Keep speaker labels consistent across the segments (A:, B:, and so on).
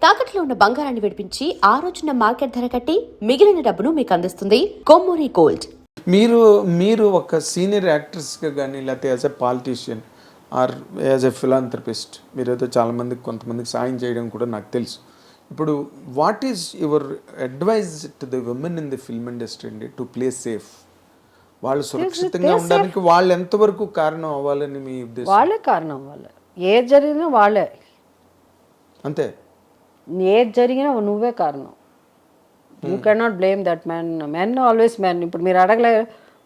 A: తాకట్లో ఉన్న బంగారాన్ని విడిపించి ఆ రోజున మార్కెట్ ధర కట్టి మిగిలిన డబ్బును మీకు అందిస్తుంది కొమ్మూరి గోల్డ్.
B: మీరు ఒక సీనియర్ యాక్ట్రెస్గా కానీ లేకపోతే as a politician or as a philanthropist మీరైతే చాలామందికి కొంతమందికి సాయం చేయడం కూడా నాకు తెలుసు. ఇప్పుడు what is your advice to the women in the film industry అండి టు ప్లే సేఫ్? వాళ్ళు సురక్షితంగా ఉండడానికి వాళ్ళు ఎంతవరకు కారణం అవ్వాలని మీ ఉద్దేశం?
C: వాళ్ళే కారణం, వాళ్ళే ఏది జరిగినా వాళ్ళే,
B: అంతే.
C: ఏది జరిగినా నువ్వే కారణం. You cannot blame that man. Men always men. ఇప్పుడు మీరు అడగలే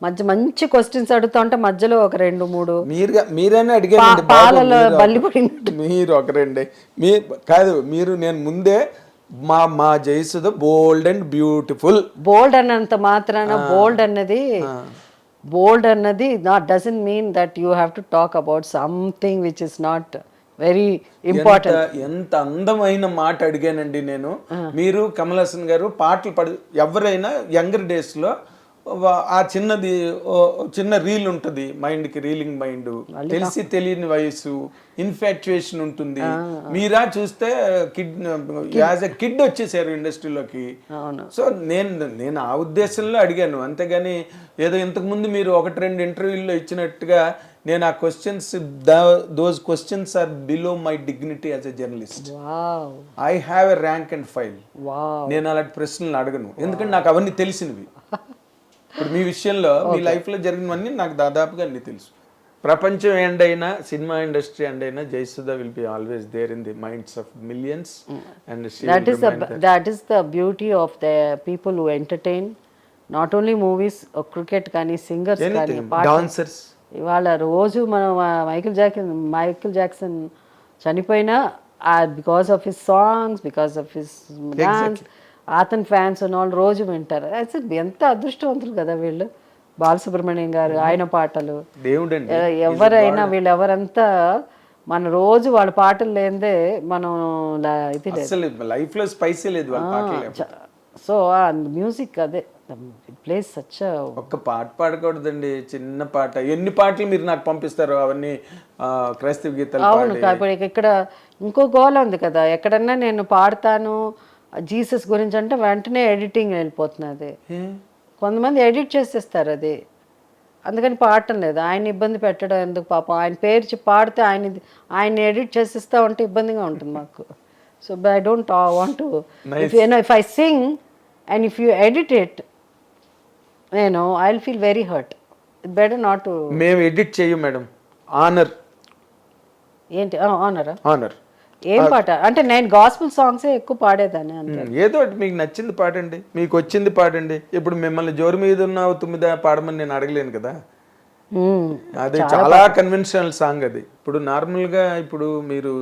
C: మంచి క్వశ్చన్స్ అడుగుతా ఉంటే మధ్యలో ఒక 2-3
B: మీరైనా అడిగారు
C: పాలలో బల్లి పడినట్టు.
B: మీరు ఒక రెండే కాదు, మీరు నేను ముందే మా జయసుధ బోల్డ్ అండ్ బ్యూటిఫుల్.
C: బోల్డ్ అన్నంత మాత్రాన బోల్డ్ అన్నది not doesn't mean that you have to talk about something which is not very important.
B: ఎంత అందమైన మాట అడిగానండి నేను. మీరు కమల్ హాసన్ గారు పాటలు ఎవరైనా యంగర్ డేస్ లో ఆ చిన్న రీల్ ఉంటుంది మైండ్కి, రీలింగ్ మైండ్, తెలిసి తెలియని వయసు, ఇన్ఫాక్చుయేషన్ ఉంటుంది. మీరా చూస్తే యాజ్ ఎ కిడ్ వచ్చేసారు ఇండస్ట్రీలోకి. సో నేను ఆ ఉద్దేశంలో అడిగాను, అంతేగాని ఏదో ఇంతకు ముందు మీరు 1-2 ఇంటర్వ్యూల్లో ఇచ్చినట్టుగా నేను ఆ questions those questions are below my dignity as a journalist. I have a rank and file. నేను అలాంటి ప్రశ్నలు అడగను, ఎందుకంటే నాకు అవన్నీ తెలిసినవి. ఇప్పుడు మీ విషయంలో మీ లైఫ్లో జరిగినవన్నీ నాకు దాదాపుగా అన్ని తెలుసు. ప్రపంచం ఎండ్ అయినా, సినిమా ఇండస్ట్రీ ఎండ్ అయినా, Jayasudha will be always there in the minds of millions. And
C: that is the beauty of the people who entertain, not only movies, cricket కానీ, సింగర్స్ కానీ,
B: డాన్సర్స్.
C: ఇవాళ రోజు మనం మైకిల్ జాక్సన్ చనిపోయినా because of his songs, because of his dance, అతని fans వాళ్ళు రోజు వింటారు. అసలు ఎంత అదృష్టవంతులు కదా వీళ్ళు. బాలసుబ్రహ్మణ్యం గారు, ఆయన పాటలు, ఎవరైనా వీళ్ళెవరంతా మన రోజు వాళ్ళ పాటలు లేదే మనం ఇది
B: లైఫ్ లో స్పైసీ లేదు.
C: సో మ్యూజిక్ అదే ప్లేస్ సచ్.
B: ఒక్క పాట పాడకూడదండి, చిన్న పాట. ఎన్ని పాటలు మీరు నాకు పంపిస్తారు అవన్నీ క్రైస్తవ గీతాలు?
C: అవును, ఇప్పుడు ఇక్కడ ఇంకో గోల ఉంది కదా, ఎక్కడన్నా నేను పాడతాను జీసస్ గురించి అంటే వెంటనే ఎడిటింగ్ వెళ్ళిపోతున్నది. కొంతమంది ఎడిట్ చేసేస్తారు అది, అందుకని పాడటం లేదు. ఆయన ఇబ్బంది పెట్టడం ఎందుకు పాపం. ఆయన పేరు పాడితే ఆయన ఎడిట్ చేసేస్తా ఉంటే ఇబ్బందిగా ఉంటుంది మాకు. So I don't want to, if I sing and if you edit it, I will feel very hurt. It better not to.
B: మేము ఎడిట్ చేయం మేడం. ఆనర్
C: ఏంటి ఆనరా?
B: ఆనర్
C: ఏం పాట అంటే నేను గాస్పుల్ సాంగ్సే ఎక్కువ పాడేదాన్ని. అంటే
B: ఏదో మీకు నచ్చింది పాడండి, మీకు వచ్చింది పాడండి. ఇప్పుడు మిమ్మల్ని జోరు మీద ఉన్న తుమ్మిద పాడమని నేను అడగలేను కదా. అది చాలా కన్వెన్షనల్ సాంగ్ అది. ఇప్పుడు నార్మల్గా ఇప్పుడు మీరు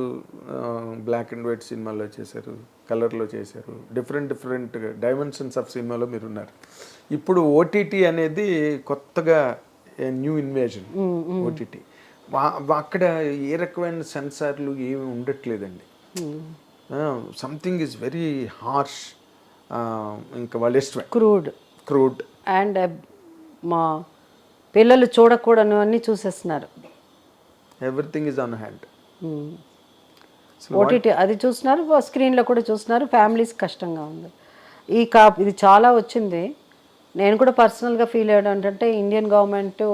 B: బ్లాక్ అండ్ వైట్ సినిమాలో చేశారు, కలర్లో చేశారు, డిఫరెంట్ డైమెన్షన్స్ ఆఫ్ సినిమాలో మీరు ఉన్నారు. ఇప్పుడు ఓటీటీ అనేది కొత్తగా న్యూ ఇన్వేజన్. ఓటీటీ అక్కడ ఏ రకమైన సెన్సార్లు ఏమి ఉండట్లేదండి. Something is very harsh. ఇంకా వాళ్ళ ఇష్టమే క్రూడ్
C: అండ్ మా పిల్లలు చూడకూడని అన్నీ చూసేస్తున్నారు.
B: Everything is on hand.
C: OTT అది చూస్తున్నారు, స్క్రీన్లో కూడా చూస్తున్నారు. ఫ్యామిలీస్ కష్టంగా ఉంది. ఇది చాలా వచ్చింది. నేను కూడా పర్సనల్గా ఫీల్ అయ్యాడు ఏంటంటే, ఇండియన్ గవర్నమెంట్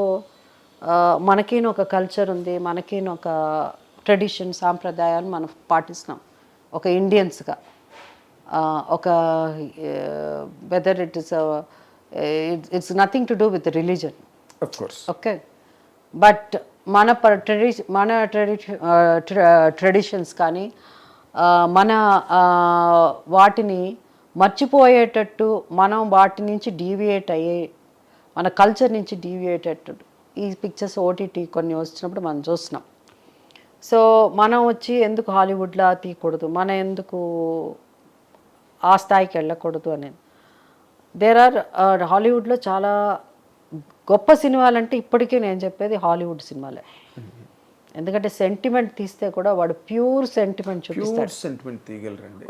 C: మనకిన ఒక కల్చర్ ఉంది, మనకిన ఒక ట్రెడిషన్, సాంప్రదాయాలు మనం పాటిస్తున్నాం ఒక ఇండియన్స్గా. ఒక whether it's nothing to do with religion, okay, but మన ట్రెడిషన్స్ కానీ మన వాటిని మర్చిపోయేటట్టు, మనం వాటి నుంచి డీవియేట్ అయ్యే, మన కల్చర్ నుంచి డీవియేట్ అయ్యేటట్టు ఈ పిక్చర్స్ ఓటీటీ కొన్ని వచ్చినప్పుడు మనం చూస్తున్నాం. సో మనం వచ్చి ఎందుకు హాలీవుడ్లా తీయకూడదు, మనం ఎందుకు ఆ స్థాయికి వెళ్ళకూడదు అనేది. హాలీవుడ్లో చాలా గొప్ప సినిమాలంటే ఇప్పటికీ నేను చెప్పేది హాలీవుడ్ సినిమాలే. ఎందుకంటే సెంటిమెంట్ తీస్తే కూడా వాడు ప్యూర్ సెంటిమెంట్ చూపిస్తాడు.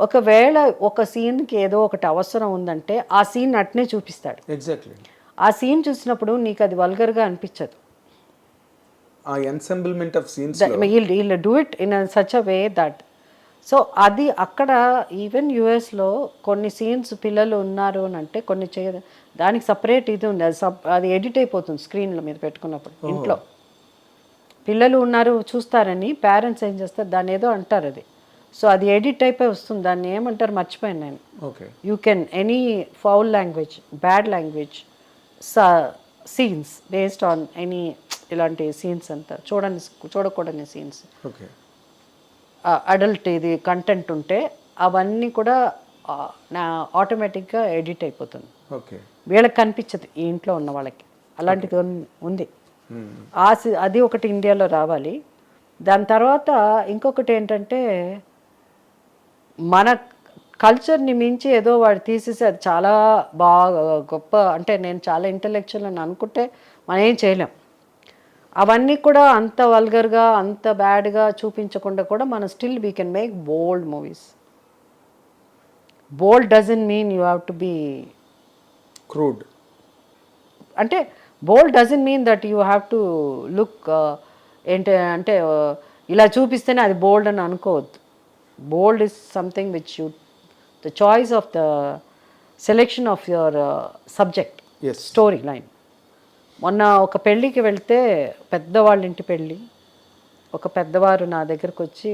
C: ఒకవేళ ఒక సీన్కి ఏదో ఒకటి అవసరం ఉందంటే ఆ సీన్ అట్నే చూపిస్తాడు.
B: ఎగ్జాక్ట్లీ.
C: ఆ సీన్ చూసినప్పుడు నీకు అది వల్గర్గా అనిపించదు.
B: ఆ ensemblement of scenes
C: he'll do it in such a way that so అది అక్కడ ఈవెన్ యుఎస్లో కొన్ని సీన్స్ పిల్లలు ఉన్నారు అని అంటే కొన్ని దానికి సపరేట్ ఇది ఉంది, అది ఎడిట్ అయిపోతుంది స్క్రీన్ల మీద పెట్టుకున్నప్పుడు. ఇంట్లో పిల్లలు ఉన్నారు చూస్తారని పేరెంట్స్ ఏం చేస్తారు, దాన్ని ఏదో అంటారు అది. సో అది ఎడిట్ అయిపోయి వస్తుంది, దాన్ని ఏమంటారు మర్చిపోయాను నేను.
B: Okay.
C: You can any foul language, bad language, scenes based on any ఇలాంటి సీన్స్ అంతా చూడకూడని సీన్స్,
B: ఓకే,
C: అడల్ట్ ఇది కంటెంట్ ఉంటే అవన్నీ కూడా నా ఆటోమేటిక్గా ఎడిట్ అయిపోతుంది.
B: ఓకే.
C: వీళ్ళకి కనిపించదు, ఈ ఇంట్లో ఉన్న వాళ్ళకి. అలాంటిది ఉంది. అది ఒకటి ఇండియాలో రావాలి. దాని తర్వాత ఇంకొకటి ఏంటంటే మన కల్చర్ని మించి ఏదో వాడు తీసేసి అది చాలా బాగా గొప్ప, అంటే నేను చాలా ఇంటలెక్చువల్ అని అనుకుంటే మనం ఏం చేయలేం. అవన్నీ కూడా అంత వల్గర్గా అంత బ్యాడ్గా చూపించకుండా కూడా మనం still we can make bold movies. Bold doesn't mean you have to be
B: crude.
C: అంటే bold doesn't mean that you have to look అంటే ఇలా చూపిస్తేనే అది బోల్డ్ అని అనుకోవద్దు. Bold is something which you the choice of the selection of your subject, story line. మొన్న ఒక పెళ్ళికి వెళ్తే, పెద్దవాళ్ళ ఇంటి పెళ్ళి, ఒక పెద్దవారు నా దగ్గరకు వచ్చి,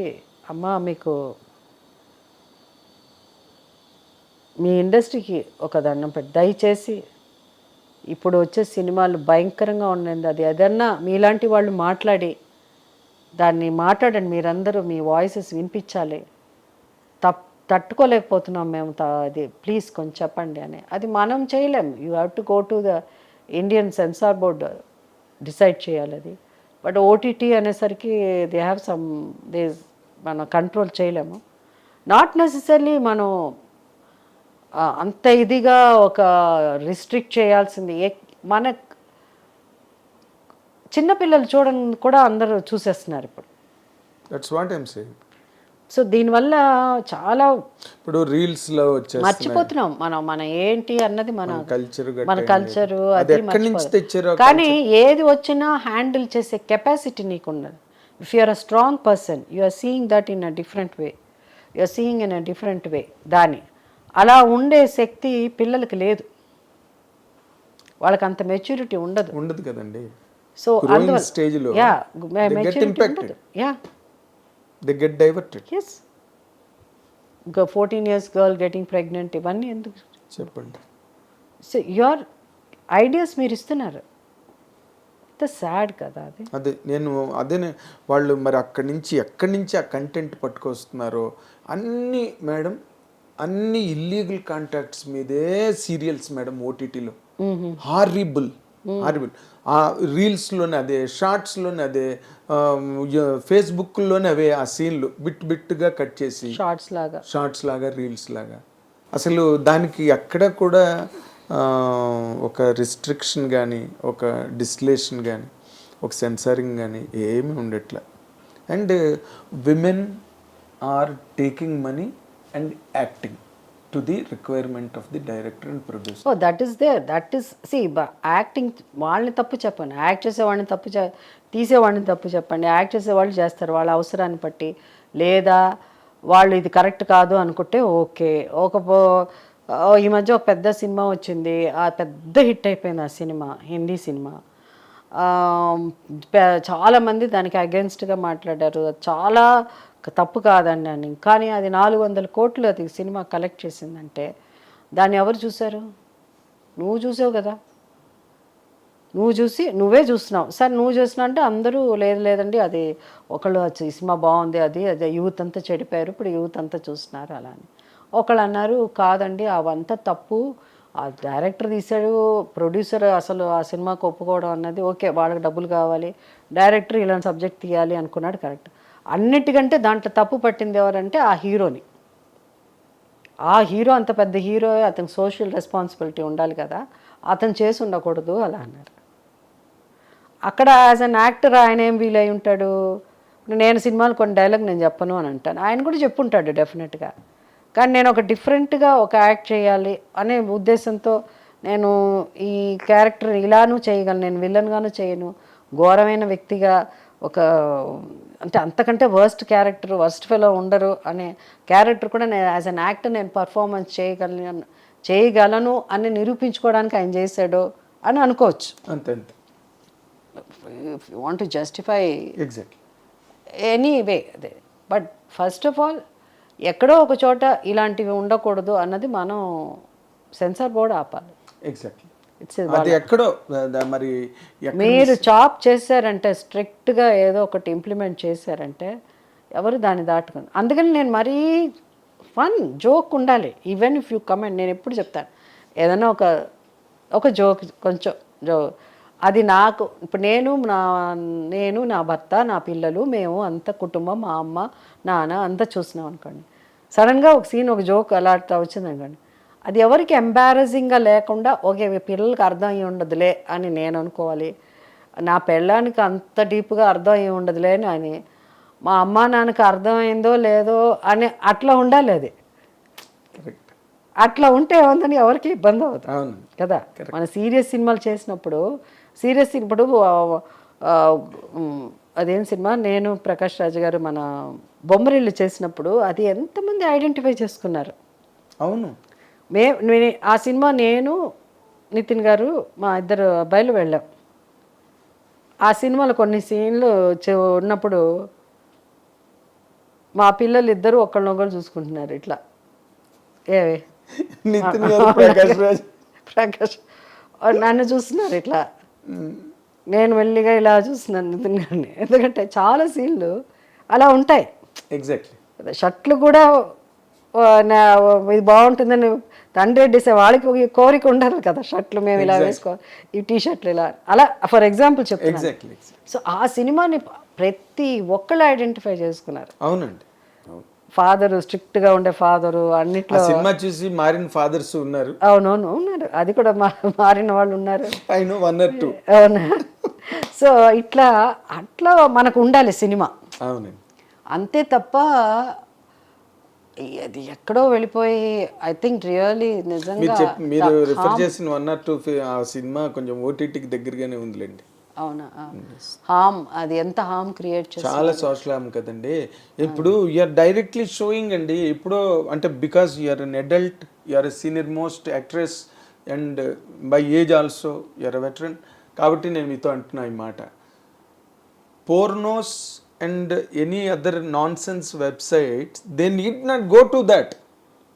C: అమ్మ మీకు మీ ఇండస్ట్రీకి ఒక దండం పెట్టి దయచేసి ఇప్పుడు వచ్చే సినిమాలు భయంకరంగా ఉండేది, అది ఏదన్నా మీలాంటి వాళ్ళు మాట్లాడి దాన్ని మాట్లాడండి, మీరందరూ మీ వాయిసెస్ వినిపించాలి, తట్టుకోలేకపోతున్నాం మేము, అది ప్లీజ్ కొంచెం చెప్పండి అని. అది మనం చేయలేం, you have to go to the Indian censor board decide చేయాలి అది. బట్ ఓటీటీ అనేసరికి దే హ్యావ్ సమ్ మనం కంట్రోల్ చేయలేము. నాట్ నెసెసరీ మనం అంత ఇదిగా ఒక రిస్ట్రిక్ట్ చేయాల్సింది. మన చిన్నపిల్లలు చూడని కూడా అందరూ చూసేస్తున్నారు ఇప్పుడు.
B: That's what I'm saying.
C: So దీనివల్ల చాలా
B: ఇప్పుడు రీల్స్ లో వచ్చేస్తున్నాయి,
C: మర్చిపోతున్నాం మన ఏంటి అన్నది, మన కల్చరు
B: అది ఎక్కడి నుంచి తెచ్చారో.
C: కానీ ఏది వచ్చినా హ్యాండిల్ చేసే కెపాసిటీ నీకు ఉన్నది. If you are a strong person, you are seeing that in a different way, you are seeing in a different way. దాని అలా ఉండే శక్తి పిల్లలకి లేదు, వాళ్ళకి అంత మెచ్యూరిటీ ఉండదు
B: కదండి.
C: సో
B: స్టేజ్ లో
C: మెచ్యూరిటీ ఉండదు.
B: They get diverted.
C: Yes. 14 years girl getting pregnant, ఇవన్నీ ఎందుకు
B: చెప్పండి.
C: సో యువర్ ఐడియాస్ మీరు ఇస్తున్నారు, ఇంత సాడ్ కదా అది.
B: అదే వాళ్ళు మరి ఎక్కడి నుంచి ఆ కంటెంట్ పట్టుకొస్తున్నారో అన్ని మేడం, అన్ని ఇల్లీగల్ కాంటాక్ట్స్ మీదే సీరియల్స్ మేడం, ఓటీటీలో హారిబుల్. ఆ రీల్స్లోనే అదే, షార్ట్స్లోనే అదే, ఫేస్బుక్లోనే అవే ఆ సీన్లు బిట్గా కట్ చేసి షార్ట్స్ లాగా రీల్స్ లాగా. అసలు దానికి ఎక్కడ కూడా ఒక రిస్ట్రిక్షన్ కానీ, ఒక డిస్టిలేషన్ కానీ, ఒక సెన్సారింగ్ కానీ ఏమీ ఉండట్లే. And women are taking money and acting to the requirement of the director and producer.
C: Oh, that is there. That is, see, acting వాళ్ళని తప్పు చెప్పండి, యాక్ట్ చేసేవాడిని తీసేవాడిని తప్పు చెప్పండి. యాక్ట్ చేసేవాళ్ళు చేస్తారు వాళ్ళ అవసరాన్ని బట్టి, లేదా వాళ్ళు ఇది కరెక్ట్ కాదు అనుకుంటే ఓకే. ఈ మధ్య ఒక పెద్ద సినిమా వచ్చింది, ఆ పెద్ద హిట్ అయిపోయింది ఆ సినిమా, హిందీ సినిమా. చాలామంది దానికి అగెన్స్ట్గా మాట్లాడారు, చాలా తప్పు కాదండి అని. కానీ అది 400 కోట్లు అది సినిమా కలెక్ట్ చేసిందంటే దాన్ని ఎవరు చూశారు? నువ్వు చూసావు కదా, నువ్వే చూస్తున్నావు. సరే నువ్వు చూసినా అంటే అందరూ లేదండి అది ఒకళ్ళు ఈ సినిమా బాగుంది, అది యూత్ అంతా చెడిపోయారు, ఇప్పుడు యూత్ అంతా చూస్తున్నారు అలా అని. ఒకళ్ళు అన్నారు కాదండి అవంతా తప్పు, ఆ డైరెక్టర్ తీశాడు, ప్రొడ్యూసర్ అసలు ఆ సినిమాకి ఒప్పుకోవడం అన్నది ఓకే, వాళ్ళకి డబ్బులు కావాలి, డైరెక్టర్ ఇలాంటి సబ్జెక్ట్ తీయాలి అనుకున్నాడు కరెక్ట్. అన్నిటికంటే దాంట్లో తప్పు పట్టింది ఎవరంటే ఆ హీరోని. ఆ హీరో అంత పెద్ద హీరో, అతనికి సోషల్ రెస్పాన్సిబిలిటీ ఉండాలి కదా, అతను చేసి ఉండకూడదు అలా అన్నారు. అక్కడ యాజ్ అన్ యాక్టర్ ఆయన ఏం ఫీల్ అయి ఉంటాడు, నేను సినిమాలు కొన్ని డైలాగ్ నేను చెప్పను అని అంటాను, ఆయన కూడా చెప్పుంటాడు డెఫినెట్గా. కానీ నేను ఒక డిఫరెంట్గా ఒక యాక్ట్ చేయాలి అనే ఉద్దేశంతో నేను ఈ క్యారెక్టర్ ఇలానూ చేయగలను, నేను విలన్గాను చేయను, ఘోరమైన వ్యక్తిగా ఒక అంటే అంతకంటే వర్స్ట్ క్యారెక్టర్, వర్స్ట్ ఫెలో ఉండరు అనే క్యారెక్టర్ కూడా నేను యాజ్ అన్ యాక్టర్ నేను పర్ఫార్మెన్స్ చేయగలను అని నిరూపించుకోవడానికి ఆయన చేశాడు అని అనుకోవచ్చు.
B: అంతే అంతే,
C: if you want to justify
B: exactly.
C: Anyway అదే. బట్ ఫస్ట్ ఆఫ్ ఆల్ ఎక్కడో ఒక చోట ఇలాంటివి ఉండకూడదు అన్నది మనం సెన్సార్ బోర్డు ఆపాలి.
B: ఎగ్జాక్ట్లీ,
C: ఇట్స్
B: అది ఎక్కడో మరి
C: మీరు చాప్ చేశారంటే, స్ట్రిక్ట్గా ఏదో ఒకటి ఇంప్లిమెంట్ చేశారంటే ఎవరు దాన్ని దాటుకుని. అందుకని నేను మరీ ఫన్ జోక్ ఉండాలి. ఈవెన్ ఇఫ్ యూ కమెంట్, నేను ఎప్పుడు చెప్తాను ఏదైనా ఒక జోక్, కొంచెం అది నాకు ఇప్పుడు నేను నా భర్త, నా పిల్లలు, మేము అంత కుటుంబం, మా అమ్మ నాన్న అంతా చూస్తున్నాం అనుకోండి. సడన్గా ఒక సీన్, ఒక జోక్ అలా వచ్చింది అనుకోండి, అది ఎవరికి ఎంబారసింగ్గా లేకుండా ఓకే పిల్లలకి అర్థం అయ్యి ఉండదులే అని నేను అనుకోవాలి, నా పెళ్ళానికి అంత డీప్గా అర్థం అయ్యి ఉండదులే అని, మా అమ్మ నాన్నకి అర్థమైందో లేదో అని అట్లా ఉండాలి. అది అట్లా ఉంటే ఏముందని ఎవరికి ఇబ్బంది అవుతుంది కదా. మన సీరియస్ సినిమాలు చేసినప్పుడు ఇప్పుడు అదేం సినిమా, నేను ప్రకాష్ రాజు గారు మన బొమ్మరిల్లు చేసినప్పుడు అది ఎంతమంది ఐడెంటిఫై చేసుకున్నారు.
B: అవును,
C: ఆ సినిమా నేను నితిన్ గారు మా ఇద్దరు అబ్బాయిలు వెళ్ళాం. ఆ సినిమాలో కొన్ని సీన్లు ఉన్నప్పుడు మా పిల్లలు ఇద్దరు ఒకళ్ళనొకళ్ళు చూసుకుంటున్నారు ఇట్లా. ఏవే
B: నితిన్ గారు, ప్రకాష్ రాజ్,
C: ప్రకాష్ నన్ను చూస్తున్నారు ఇట్లా, నేను మెల్లిగా ఇలా చూస్తున్నాను నితిన్ గారిని. ఎందుకంటే చాలా సీన్లు అలా ఉంటాయి.
B: ఎగ్జాక్ట్లీ,
C: షర్ట్లు కూడా ఇది బాగుంటుందని తండ్రి డిసే వాళ్ళకి ఒక కోరిక ఉండదు కదా, షర్ట్లు మేము ఇలా వేసుకోవాలి, ఈ టీ షర్ట్లు ఇలా, అలా ఫర్ ఎగ్జాంపుల్ చెప్తాను. సో ఆ సినిమాని ప్రతి ఒక్కళ్ళు ఐడెంటిఫై చేసుకున్నారు.
B: అవునండి,
C: ఫాదరు స్ట్రిక్ట్గా ఉండే ఫాదరు అన్నిట్లో
B: సినిమా చూసి మారిన ఫాదర్స్ ఉన్నారు.
C: అవునవును ఉన్నారు, అది కూడా మారిన వాళ్ళు ఉన్నారు. అవునా. సో అట్లా మనకు ఉండాలి సినిమా.
B: అవునండి,
C: అంతే తప్ప అది ఎక్కడో వెళ్ళిపోయి ఐ థింక్ రియల్లీ నిజంగా
B: మీరు రిఫర్ చేసిన 1 or 2 ఆ సినిమా కొంచెం ఓటీటీకి దగ్గరగానే ఉందిలేండి.
C: అవునా, హామ్, అది ఎంత హామ్ క్రియేట్ చేస్తుంది,
B: చాలా సోషల్ హామ్ కదండి. ఇప్పుడు యూఆర్ డైరెక్ట్లీ షోయింగ్ అండి. ఇప్పుడు అంటే because you're an adult, you're a senior most actress and by age also you're a veteran. కాబట్టి నేను మీతో అంటున్నా ఈ మాట, pornos and any other nonsense websites they need not go to that.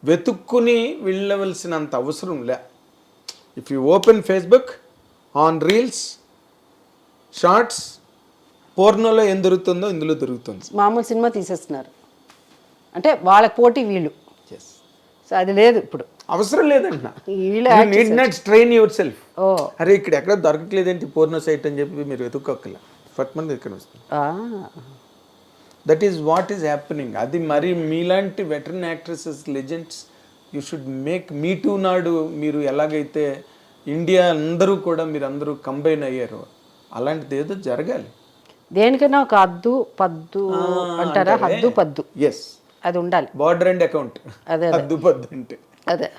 B: వెతుక్కుని వెళ్ళవలసినంత అవసరం లే. If you open Facebook, on reels, shorts, పోర్నోలో ఏం దొరుకుతుందో ఇందులో దొరుకుతుంది.
C: మామూలు సినిమా తీసేస్తున్నారు అంటే వాళ్ళకి పోటీ వీళ్ళు. సో అది లేదు, ఇప్పుడు
B: అవసరం లేదంటున్నా. Need not strain yourself. అరే ఇక్కడ ఎక్కడ దొరకట్లేదేంటి పోర్నో సైట్ అని చెప్పి మీరు వెతుక్కోక్కల, ఫట్మంది ఇక్కడ వస్తుంది. That is what is happening. అది మరి మీలాంటి veteran actresses, legends, you should make me two నాడు మీరు ఎలాగైతే ఇండియా అందరూ కూడా మీరు అందరూ కంబైన్ అయ్యారు, అలాంటిది ఏదో జరగాలి.
C: దేనికైనా ఒక హద్దు పద్దు అంటారా, హద్దు పద్దు,
B: ఎస్,
C: అది ఉండాలి.
B: బార్డర్ అండ్ అకౌంట్,
C: అదే
B: హద్దు పద్దు అంటే
C: అదే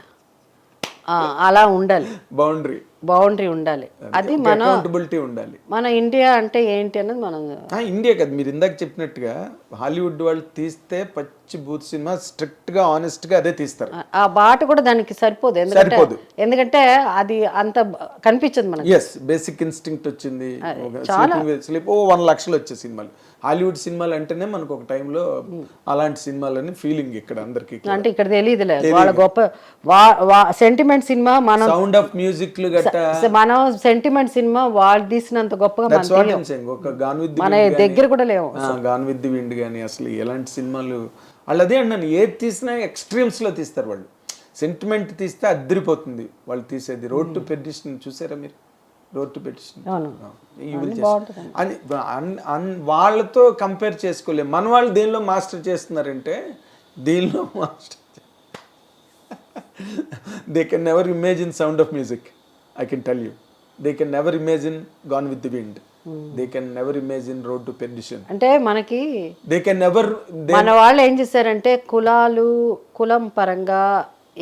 C: అలా ఉండాలి. బౌండరీ ఉండాలి. అది మన
B: అకౌంటబిలిటీ ఉండాలి.
C: మన ఇండియా అంటే ఏంటి అన్నది మనం
B: ఇండియా కదా. మీరు ఇందాక చెప్పినట్టుగా హాలీవుడ్ వాళ్ళు తీస్తే పచ్చి బూత్ సినిమా స్ట్రిక్ట్ గా ఆనెస్ట్ గా అదే తీస్తారు.
C: ఆ బాట కూడా దానికి సరిపోదు. ఎందుకంటే అది అంత కనిపించదు మనకి.
B: ఎస్, బేసిక్ ఇన్స్టింక్ట్ వచ్చింది. 1 లక్షలు వచ్చే సినిమాలు, హాలీవుడ్ సినిమాలు అంటేనే మనకు ఒక టైంలో అలాంటి సినిమాలని ఫీలింగ్ ఇక్కడ అందరికి.
C: అంటే ఇక్కడ తెలియదులే వాళ్ళ గొప్ప సెంటిమెంట్ సినిమా, మనం
B: సౌండ్ ఆఫ్ మ్యూజిక్
C: మనం సెంటిమెంట్ సినిమా వాళ్ళు తీసినంత గొప్పగా మన దగ్గర కూడా లేవు.
B: గాన్ విత్ ది విండ్ కానీ అసలు ఎలాంటి సినిమాలు వాళ్ళు అదే అన్నాను, ఏది తీసినా ఎక్స్ట్రీమ్స్ లో తీస్తారు వాళ్ళు. సెంటిమెంట్ తీస్తే అద్దరిపోతుంది వాళ్ళు తీసేది. రోడ్ టు పెర్డిషన్ చూసారా మీరు? రోడ్ టు పెర్డిషన్ అని వాళ్ళతో కంపేర్ చేసుకోలేము. మన వాళ్ళు దేనిలో మాస్టర్ చేస్తున్నారంటే దీనిలో master. They can never imagine Sound of Music, I can tell you. They can never imagine Gone with the Wind. They can never imagine Road to Perdition.
C: అంటే మనకి
B: they can never
C: మన వాళ్ళు ఏం చేశారంటే కులం పరంగా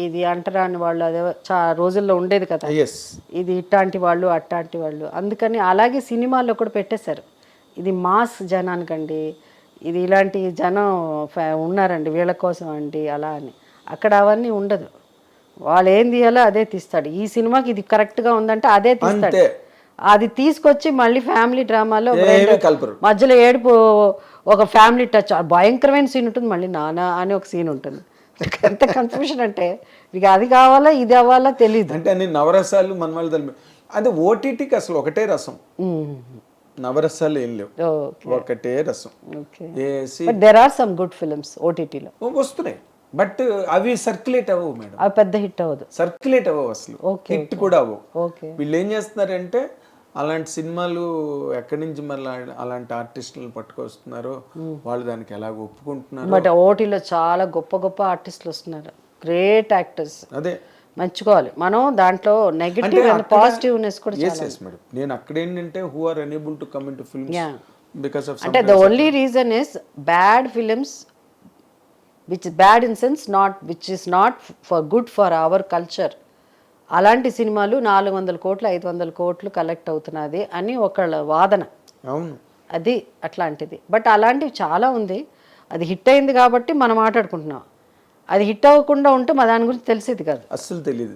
C: ఇది అంటరాని వాళ్ళు అదే రోజుల్లో ఉండేది కదా. ఇది ఇట్లాంటి వాళ్ళు అట్లాంటి వాళ్ళు, అందుకని అలాగే సినిమాల్లో కూడా పెట్టేశారు. ఇది మాస్ జనానికండి, ఇది ఇలాంటి జనం ఉన్నారండి వీళ్ళ కోసం అండి అలా అని. అక్కడ అవన్నీ ఉండదు. వాళ్ళు ఏం తీయాలో అదే తీస్తాడు. ఈ సినిమాకి ఇది కరెక్ట్గా ఉందంటే అదే తీస్తాడు.
B: అంతే.
C: అది తీసుకొచ్చి మళ్ళీ ఫ్యామిలీ డ్రామాలో
B: ఏమీ కలపరు.
C: మధ్యలో ఏడుపు, ఒక ఫ్యామిలీ టచ్, భయంకరమైన సీన్ ఉంటుంది, మళ్ళీ నానా అని ఒక సీన్ ఉంటుంది. ఎంత కన్ఫ్యూషన్ అంటే ఇక అది కావాలా ఇది అవ్వాలా తెలీదు.
B: అంటే అన్ని నవరసాలు మన వాళ్ళు తలిపి అది ఓటీటీకి అసలు ఒకటే రసం, నవరసాలు ఏం లేవు, ఒకటే రసం. ఏసి
C: but there are some good films ఓటీటీలో
B: వస్తున్నాయి, బట్ అవి సర్క్యులేట్ అవ్వవు మేడం.
C: అవి పెద్ద హిట్ అవ్వదు,
B: సర్క్యులేట్ అవ్వవు అసలు, హిట్ కూడా అవ్వవు.
C: ఓకే.
B: వీళ్ళు ఏం చేస్తున్నారంటే అలాంటి సినిమాలు ఎక్కడి నుంచి మళ్ళీ అలాంటి ఆర్టిస్టులను పట్టుకొస్తున్నారో వాళ్ళు దానికి ఎలాగ ఒప్పుకుంటున్నారు.
C: బట్ ఓటీలో చాలా గొప్ప గొప్ప ఆర్టిస్టులు వస్తున్నారు, గ్రేట్ యాక్టర్స్.
B: అదే
C: మెచ్చుకోవాలి మనం. దాంట్లో నెగటివ్ అండ్ పాజిటివ్నెస్ కూడా చాలా.
B: మేడం నేను అక్కడ ఏంటంటే who are enable to come in to films because of
C: అంటే the only reason is bad films which bad in sense not which is not for good for our culture. అలాంటి సినిమాలు 400 కోట్లు 500 కోట్లు కలెక్ట్ అవుతున్నది అని ఒకళ్ళ వాదన.
B: అవును,
C: అది అట్లాంటిది. బట్ అలాంటివి చాలా ఉంది. అది హిట్ అయింది కాబట్టి మనం మాట్లాడుకుంటున్నాం. అది హిట్ అవ్వకుండా ఉంటే మా దాని గురించి తెలిసేది కాదు.
B: అస్సలు తెలీదు.